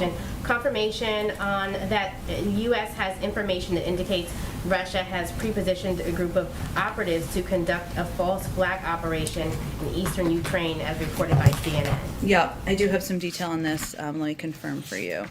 intervention. Confirmation on that U.S. has information that indicates Russia has pre-positioned a group of operatives to conduct a false flag operation in eastern Ukraine, as reported by CNN. Yeah, I do have some detail on this. Let me confirm for you.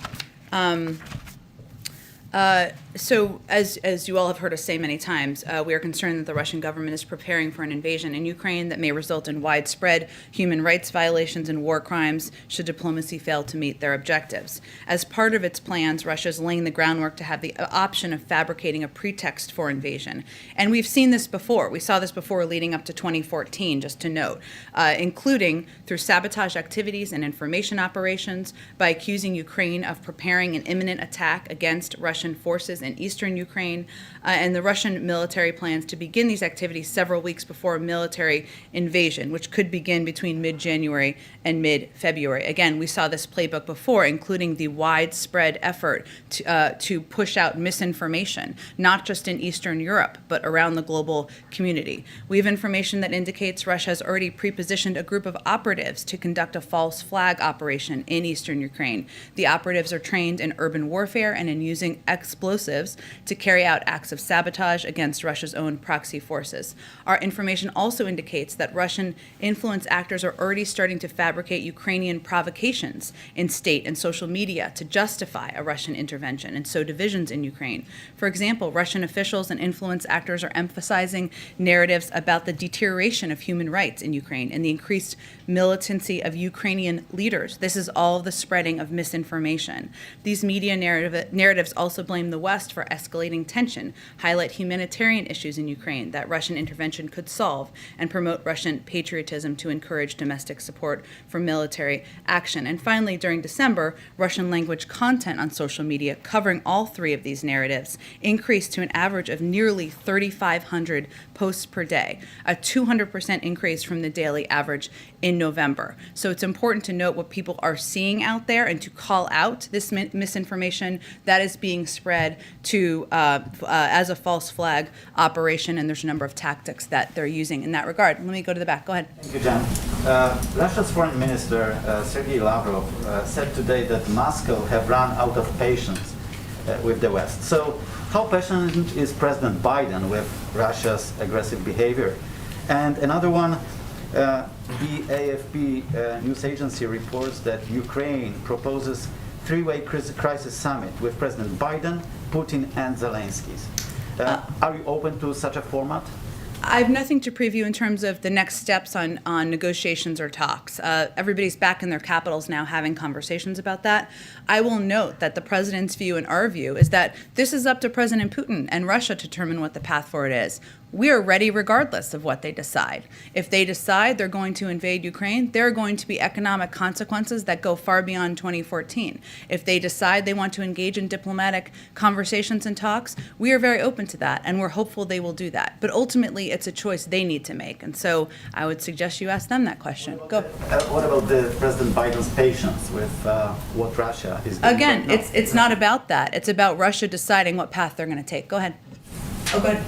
So, as you all have heard us say many times, we are concerned that the Russian government is preparing for an invasion in Ukraine that may result in widespread human rights violations and war crimes should diplomacy fail to meet their objectives. As part of its plans, Russia is laying the groundwork to have the option of fabricating a pretext for invasion. And we've seen this before. We saw this before leading up to 2014, just to note, including through sabotage activities and information operations, by accusing Ukraine of preparing an imminent attack against Russian forces in eastern Ukraine, and the Russian military plans to begin these activities several weeks before a military invasion, which could begin between mid-January and mid-February. Again, we saw this playbook before, including the widespread effort to push out misinformation, not just in Eastern Europe, but around the global community. We have information that indicates Russia has already pre-positioned a group of operatives to conduct a false flag operation in eastern Ukraine. The operatives are trained in urban warfare and in using explosives to carry out acts of sabotage against Russia's own proxy forces. Our information also indicates that Russian influence actors are already starting to fabricate Ukrainian provocations in state and social media to justify a Russian intervention and sow divisions in Ukraine. For example, Russian officials and influence actors are emphasizing narratives about the deterioration of human rights in Ukraine and the increased militancy of Ukrainian leaders. This is all the spreading of misinformation. These media narratives also blame the West for escalating tension, highlight humanitarian issues in Ukraine that Russian intervention could solve, and promote Russian patriotism to encourage domestic support for military action. And finally, during December, Russian language content on social media covering all three of these narratives increased to an average of nearly 3,500 posts per day, a 200% increase from the daily average in November. So it's important to note what people are seeing out there and to call out this misinformation that is being spread to as a false flag operation, and there's a number of tactics that they're using in that regard. Let me go to the back. Go ahead. Thank you, Jen. Russia's Foreign Minister Sergei Lavrov said today that Moscow have run out of patience with the West. So how passionate is President Biden with Russia's aggressive behavior? And another one, the AFP news agency reports that Ukraine proposes three-way crisis summit with President Biden, Putin, and Zelensky. Are you open to such a format? I have nothing to preview in terms of the next steps on negotiations or talks. Everybody's back in their capitals now having conversations about that. I will note that the president's view and our view is that this is up to President Putin and Russia to determine what the path forward is. We are ready regardless of what they decide. If they decide they're going to invade Ukraine, there are going to be economic consequences that go far beyond 2014. If they decide they want to engage in diplomatic conversations and talks, we are very open to that, and we're hopeful they will do that. But ultimately, it's a choice they need to make. And so I would suggest you ask them that question. Go. What about the President Biden's patience with what Russia is doing? Again, right now? it's not about that. It's about Russia deciding what path they're going to take. Go ahead. Oh, go ahead.